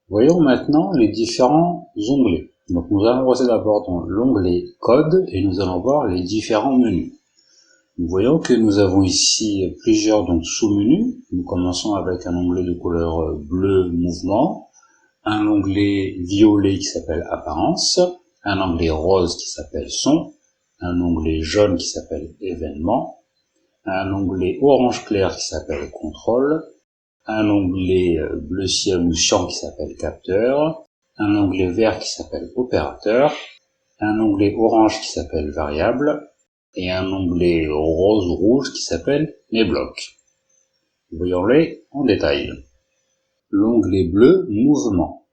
Voyons maintenant les différents onglets. Donc nous allons passer d'abord dans l'onglet Code et nous allons voir les différents menus. Nous voyons que nous avons ici plusieurs sous-menus. Nous commençons avec un onglet de couleur bleu Mouvement, un onglet violet qui s'appelle Apparence, un onglet rose qui s'appelle Son, un onglet jaune qui s'appelle Événements, un onglet orange clair qui s'appelle Contrôle, un onglet bleu ciel ou cyan qui s'appelle Capteur, un onglet vert qui s'appelle Opérateur, un onglet orange qui s'appelle Variable, et un onglet rose-rouge qui s'appelle Mes blocs. Voyons-les en détail. L'onglet bleu, Mouvement.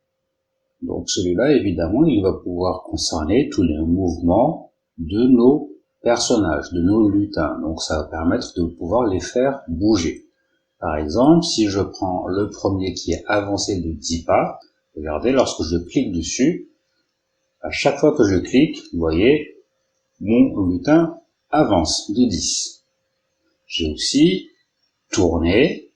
Donc celui-là, évidemment, il va pouvoir concerner tous les mouvements de nos personnages, de nos lutins. Donc ça va permettre de pouvoir les faire bouger. Par exemple, si je prends le premier qui est avancé de 10 pas, regardez, lorsque je clique dessus, à chaque fois que je clique, vous voyez, mon lutin avance de 10. J'ai aussi tourné.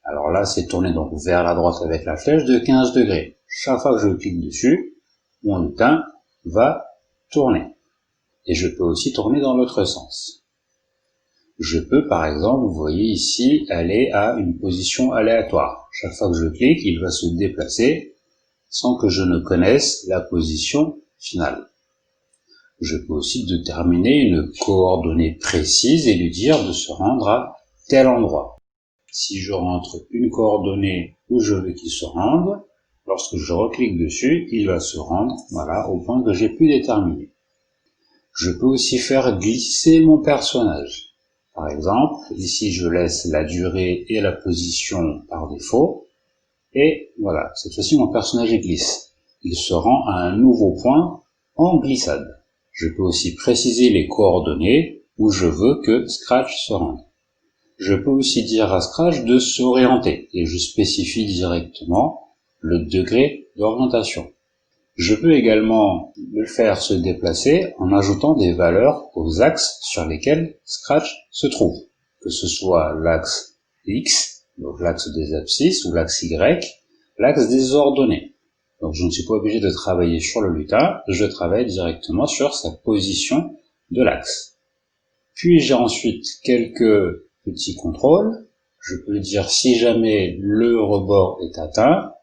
Alors là, c'est tourné donc vers la droite avec la flèche de 15 degrés. Chaque fois que je clique dessus, mon lutin va tourner. Et je peux aussi tourner dans l'autre sens. Je peux, par exemple, vous voyez ici, aller à une position aléatoire. Chaque fois que je clique, il va se déplacer sans que je ne connaisse la position finale. Je peux aussi déterminer une coordonnée précise et lui dire de se rendre à tel endroit. Si je rentre une coordonnée où je veux qu'il se rende, lorsque je reclique dessus, il va se rendre, voilà, au point que j'ai pu déterminer. Je peux aussi faire glisser mon personnage. Par exemple, ici je laisse la durée et la position par défaut, et voilà, cette fois-ci mon personnage glisse. Il se rend à un nouveau point en glissade. Je peux aussi préciser les coordonnées où je veux que Scratch se rende. Je peux aussi dire à Scratch de s'orienter, et je spécifie directement le degré d'orientation. Je peux également le faire se déplacer en ajoutant des valeurs aux axes sur lesquels Scratch se trouve, que ce soit l'axe X, donc l'axe des abscisses, ou l'axe Y, l'axe des ordonnées. Donc je ne suis pas obligé de travailler sur le lutin, je travaille directement sur sa position de l'axe. Puis j'ai ensuite quelques petits contrôles. Je peux dire si jamais le rebord est atteint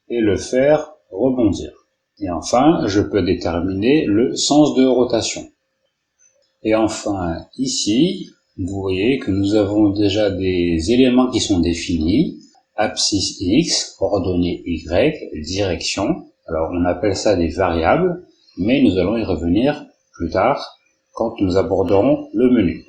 et le faire rebondir. Et enfin, je peux déterminer le sens de rotation. Et enfin, ici, vous voyez que nous avons déjà des éléments qui sont définis. Abscisse X, ordonnée Y, direction. Alors, on appelle ça des variables, mais nous allons y revenir plus tard quand nous aborderons le menu.